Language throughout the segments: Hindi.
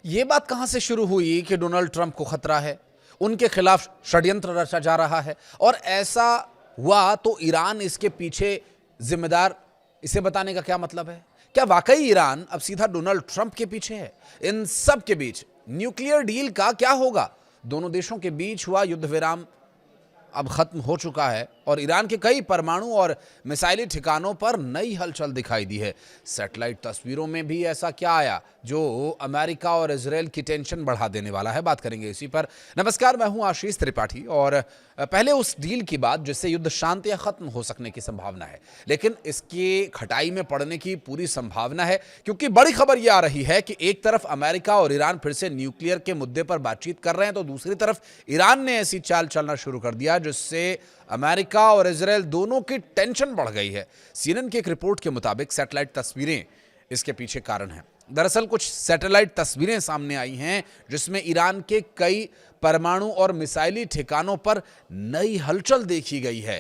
ये बात कहां से शुरू हुई कि डोनाल्ड ट्रंप को खतरा है, उनके खिलाफ षड्यंत्र रचा जा रहा है, और ऐसा हुआ तो ईरान इसके पीछे जिम्मेदार, इसे बताने का क्या मतलब है? क्या वाकई ईरान अब सीधा डोनाल्ड ट्रंप के पीछे है? इन सब के बीच न्यूक्लियर डील का क्या होगा? दोनों देशों के बीच हुआ युद्ध विराम अब खत्म हो चुका है और ईरान के कई परमाणु और मिसाइली ठिकानों पर नई हलचल दिखाई दी है। सैटेलाइट तस्वीरों में भी ऐसा क्या आया जो अमेरिका और इजराइल की टेंशन बढ़ा देने वाला है? बात करेंगे इसी पर। नमस्कार, मैं हूं आशीष त्रिपाठी और पहले उस डील की बात जिससे युद्ध शांति या खत्म हो सकने की संभावना है, लेकिन इसकी खटाई में पड़ने की पूरी संभावना है, क्योंकि बड़ी खबर यह आ रही है कि एक तरफ अमेरिका और ईरान फिर से न्यूक्लियर के मुद्दे पर बातचीत कर रहे हैं, तो दूसरी तरफ ईरान ने ऐसी चाल चलना शुरू कर दिया जिससे अमेरिका और इजराइल दोनों की टेंशन बढ़ गई है। सीएनएन की एक रिपोर्ट के मुताबिक सैटेलाइट तस्वीरें इसके पीछे कारण हैं। दरअसल कुछ सैटेलाइट तस्वीरें सामने आई हैं जिसमें ईरान के कई परमाणु और मिसाइली ठिकानों पर नई हलचल देखी गई है।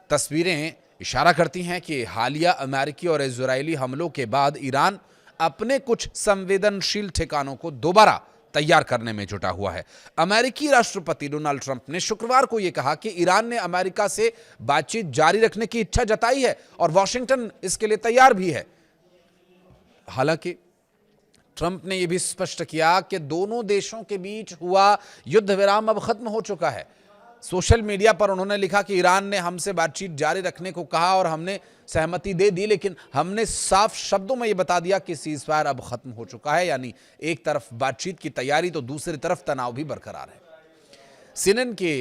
तस्वीरें इशारा करती हैं कि हालिया अमेरिकी और इजरायली हमलों के बाद ईरान अपने कुछ संवेदनशील ठिकानों को दोबारा तैयार करने में जुटा हुआ है। अमेरिकी राष्ट्रपति डोनाल्ड ट्रंप ने शुक्रवार को यह कहा कि ईरान ने अमेरिका से बातचीत जारी रखने की इच्छा जताई है और वॉशिंगटन इसके लिए तैयार भी है। हालांकि ट्रंप ने यह भी स्पष्ट किया कि दोनों देशों के बीच हुआ युद्ध विराम अब खत्म हो चुका है। सोशल मीडिया पर उन्होंने लिखा कि ईरान ने हमसे बातचीत जारी रखने को कहा और हमने सहमति दे दी, लेकिन हमने साफ शब्दों में यह बता दिया कि सीजफायर अब खत्म हो चुका है। यानी एक तरफ बातचीत की तैयारी तो दूसरी तरफ तनाव भी बरकरार है। सीएनएन के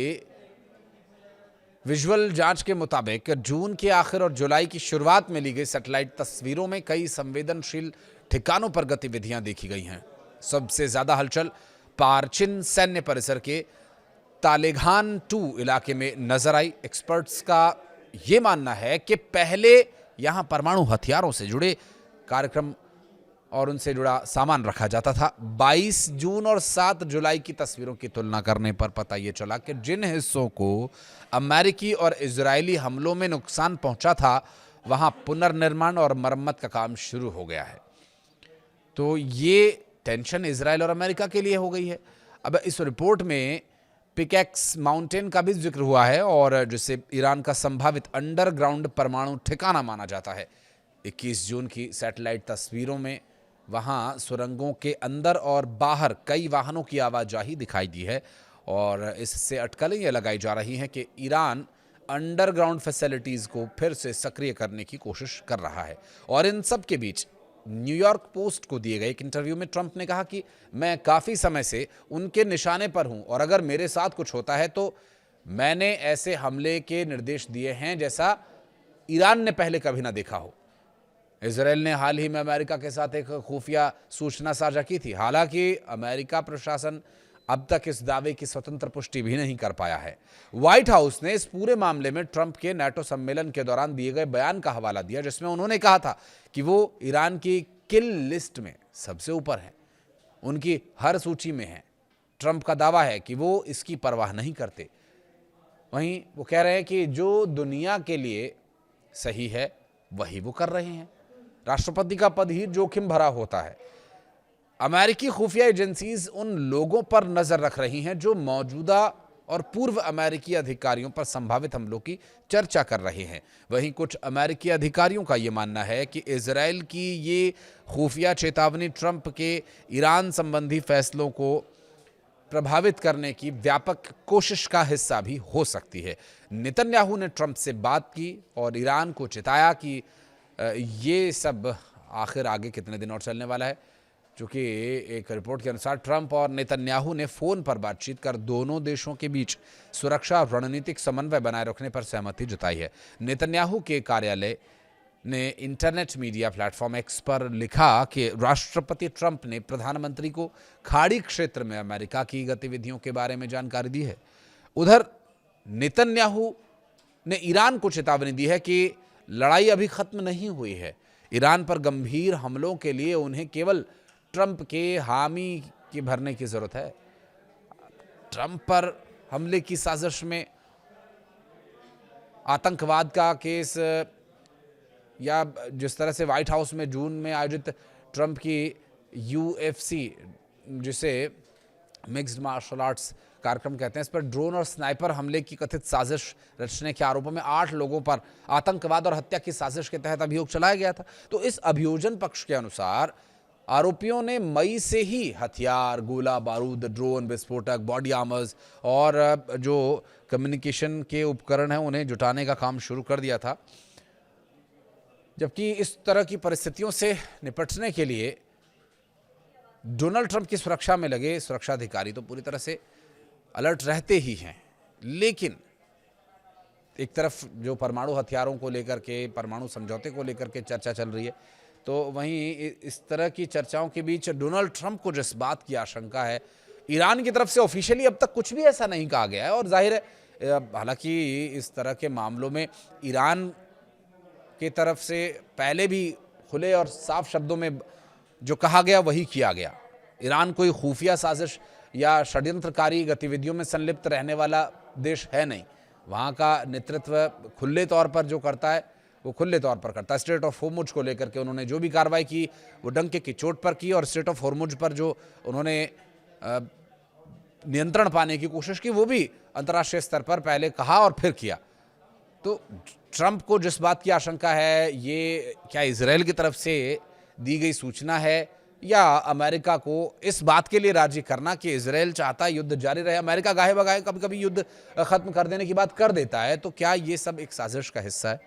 विजुअल जांच के मुताबिक जून के आखिर और जुलाई की शुरुआत में ली गई सैटेलाइट तस्वीरों में कई संवेदनशील ठिकानों पर गतिविधियां देखी गई हैं। सबसे ज्यादा हलचल पारचिन सैन्य परिसर के तालेगान 2 इलाके में नजर आई। एक्सपर्ट्स का यह मानना है कि पहले यहां परमाणु हथियारों से जुड़े कार्यक्रम और उनसे जुड़ा सामान रखा जाता था। 22 जून और 7 जुलाई की तस्वीरों की तुलना करने पर पता यह चला कि जिन हिस्सों को अमेरिकी और इजरायली हमलों में नुकसान पहुंचा था, वहां पुनर्निर्माण और मरम्मत का काम शुरू हो गया है। तो ये टेंशन इजरायल और अमेरिका के लिए हो गई है। अब इस रिपोर्ट में पिकैक्स माउंटेन का भी जिक्र हुआ है और जिसे ईरान का संभावित अंडरग्राउंड परमाणु ठिकाना माना जाता है। 21 जून की सैटेलाइट तस्वीरों में वहां सुरंगों के अंदर और बाहर कई वाहनों की आवाजाही दिखाई दी है और इससे अटकलें यह लगाई जा रही हैं कि ईरान अंडरग्राउंड फैसिलिटीज को फिर से सक्रिय करने की कोशिश कर रहा है। और इन सब के बीच न्यूयॉर्क पोस्ट को दिए गए एक इंटरव्यू में ट्रंप ने कहा कि मैं काफी समय से उनके निशाने पर हूं और अगर मेरे साथ कुछ होता है तो मैंने ऐसे हमले के निर्देश दिए हैं जैसा ईरान ने पहले कभी ना देखा हो। इजराइल ने हाल ही में अमेरिका के साथ एक खुफिया सूचना साझा की थी। हालांकि अमेरिका प्रशासन अब तक इस दावे की स्वतंत्र पुष्टि भी नहीं कर पाया है। व्हाइट हाउस ने इस पूरे मामले में ट्रंप के नाटो सम्मेलन के दौरान दिए गए बयान का हवाला दिया, जिसमें उन्होंने कहा था कि वो ईरान की किल लिस्ट में सबसे ऊपर है, उनकी हर सूची में है। ट्रंप का दावा है कि वो इसकी परवाह नहीं करते। वहीं वो कह रहे हैं कि जो दुनिया के लिए सही है वही वो कर रहे हैं। राष्ट्रपति का पद ही जोखिम भरा होता है। अमेरिकी खुफिया एजेंसीज उन लोगों पर नजर रख रही हैं जो मौजूदा और पूर्व अमेरिकी अधिकारियों पर संभावित हमलों की चर्चा कर रहे हैं। वहीं कुछ अमेरिकी अधिकारियों का यह मानना है कि इजराइल की ये खुफिया चेतावनी ट्रंप के ईरान संबंधी फैसलों को प्रभावित करने की व्यापक कोशिश का हिस्सा भी हो सकती है। नेतन्याहू ने ट्रंप से बात की और ईरान को चेताया कि ये सब आखिर आगे कितने दिन और चलने वाला है। चूंकि एक रिपोर्ट के अनुसार ट्रंप और नेतन्याहू ने फोन पर बातचीत कर दोनों देशों के बीच सुरक्षा और रणनीतिक समन्वय बनाए रखने पर सहमति जताई है। नेतन्याहू के कार्यालय ने इंटरनेट मीडिया प्लेटफॉर्म एक्स पर लिखा कि राष्ट्रपति ट्रंप ने प्रधानमंत्री को खाड़ी क्षेत्र में अमेरिका की गतिविधियों के बारे में जानकारी दी है। उधर नेतन्याहू ने ईरान को चेतावनी दी है कि लड़ाई अभी खत्म नहीं हुई है। ईरान पर गंभीर हमलों के लिए उन्हें केवल ट्रंप के हामी की भरने की जरूरत है। ट्रंप पर हमले की साजिश में आतंकवाद का केस या जिस तरह से व्हाइट हाउस में जून में आयोजित ट्रंप की UFC जिसे मिक्स्ड मार्शल आर्ट्स कार्यक्रम कहते हैं, इस पर ड्रोन और स्नाइपर हमले की कथित साजिश रचने के आरोपों में 8 लोगों पर आतंकवाद और हत्या की साजिश के तहत अभियोग चलाया गया था। तो इस अभियोजन पक्ष के अनुसार आरोपियों ने मई से ही हथियार, गोला बारूद, ड्रोन, विस्फोटक, बॉडी आर्मर्स और जो कम्युनिकेशन के उपकरण हैं उन्हें जुटाने का काम शुरू कर दिया था। जबकि इस तरह की परिस्थितियों से निपटने के लिए डोनाल्ड ट्रंप की सुरक्षा में लगे सुरक्षा अधिकारी तो पूरी तरह से अलर्ट रहते ही हैं, लेकिन एक तरफ जो परमाणु हथियारों को लेकर के, परमाणु समझौते को लेकर के चर्चा चल रही है, तो वहीं इस तरह की चर्चाओं के बीच डोनाल्ड ट्रंप को जिस बात की आशंका है, ईरान की तरफ से ऑफिशियली अब तक कुछ भी ऐसा नहीं कहा गया है। और जाहिर है, हालांकि इस तरह के मामलों में ईरान की तरफ से पहले भी खुले और साफ शब्दों में जो कहा गया वही किया गया। ईरान कोई खुफिया साजिश या षड्यंत्रकारी गतिविधियों में संलिप्त रहने वाला देश है नहीं। वहाँ का नेतृत्व खुले तौर पर जो करता है वो खुले तौर पर करता है। स्ट्रेट ऑफ होर्मुज को लेकर के उन्होंने जो भी कार्रवाई की वो डंके की चोट पर की, और स्ट्रेट ऑफ होर्मुज पर जो उन्होंने नियंत्रण पाने की कोशिश की वो भी अंतर्राष्ट्रीय स्तर पर पहले कहा और फिर किया। तो ट्रंप को जिस बात की आशंका है, ये क्या इजराइल की तरफ से दी गई सूचना है या अमेरिका को इस बात के लिए राजी करना कि इजराइल चाहता है युद्ध जारी रहे। अमेरिका गाहे बगाहे कभी कभी युद्ध खत्म कर देने की बात कर देता है, तो क्या ये सब एक साजिश का हिस्सा है?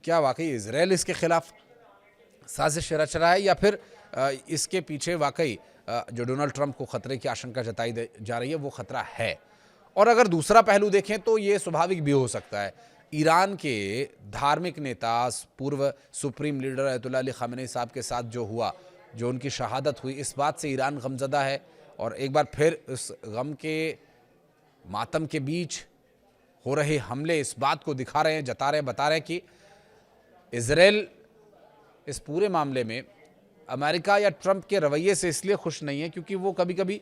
क्या वाकई इजराइल इसके खिलाफ साजिश रच रहा है, या फिर इसके पीछे वाकई जो डोनाल्ड ट्रंप को खतरे की आशंका जताई जा रही है वो खतरा है? और अगर दूसरा पहलू देखें तो ये स्वाभाविक भी हो सकता है। ईरान के धार्मिक नेता, पूर्व सुप्रीम लीडर अयतुल्ला अली खामेनी साहब के साथ जो हुआ, जो उनकी शहादत हुई, इस बात से ईरान गमज़दा है और एक बार फिर इस गम के मातम के बीच हो रहे हमले इस बात को दिखा रहे हैं, जता रहे हैं, बता रहे हैं कि इजराइल इस पूरे मामले में अमेरिका या ट्रंप के रवैये से इसलिए खुश नहीं है क्योंकि वो कभी कभी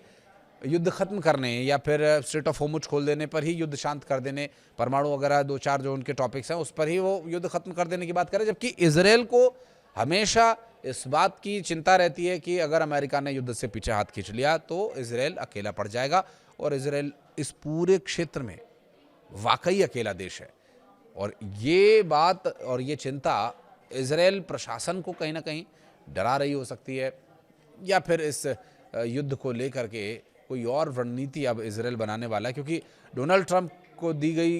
युद्ध खत्म करने या फिर स्ट्रेट ऑफ होर्मुज खोल देने पर ही युद्ध शांत कर देने, परमाणु वगैरह 2-4 जो उनके टॉपिक्स हैं उस पर ही वो युद्ध खत्म कर देने की बात करें, जबकि इजराइल को हमेशा इस बात की चिंता रहती है कि अगर अमेरिका ने युद्ध से पीछे हाथ खींच लिया तो इजराइल अकेला पड़ जाएगा, और इजराइल इस पूरे क्षेत्र में वाकई अकेला देश है। और ये बात और ये चिंता इजराइल प्रशासन को कहीं ना कहीं डरा रही हो सकती है, या फिर इस युद्ध को लेकर के कोई और रणनीति अब इजराइल बनाने वाला है, क्योंकि डोनाल्ड ट्रंप को दी गई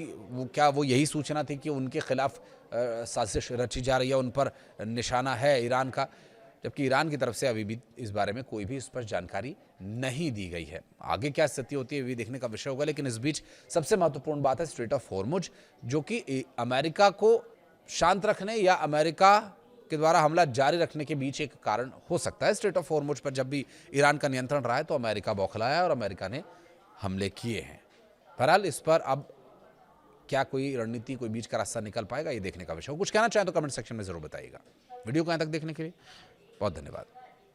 वो यही सूचना थी कि उनके खिलाफ साजिश रची जा रही है, उन पर निशाना है ईरान का, जबकि ईरान की तरफ से अभी भी इस बारे में कोई भी स्पष्ट जानकारी नहीं दी गई है। आगे क्या स्थिति होती है ये देखने का विषय होगा, लेकिन इस बीच सबसे महत्वपूर्ण बात है स्ट्रेट ऑफ होर्मुज, जो कि अमेरिका को शांत रखने या अमेरिका के द्वारा हमला जारी रखने के बीच एक कारण हो सकता है। स्ट्रेट ऑफ होर्मुज पर जब भी ईरान का नियंत्रण रहा है तो अमेरिका बौखलाया और अमेरिका ने हमले किए हैं। बहरहाल इस पर अब क्या कोई रणनीति, कोई बीच का रास्ता निकल पाएगा, ये देखने का विषय हो। कुछ कहना चाहें तो कमेंट सेक्शन में जरूर बताइएगा। वीडियो को यहाँ तक देखने के लिए बहुत धन्यवाद।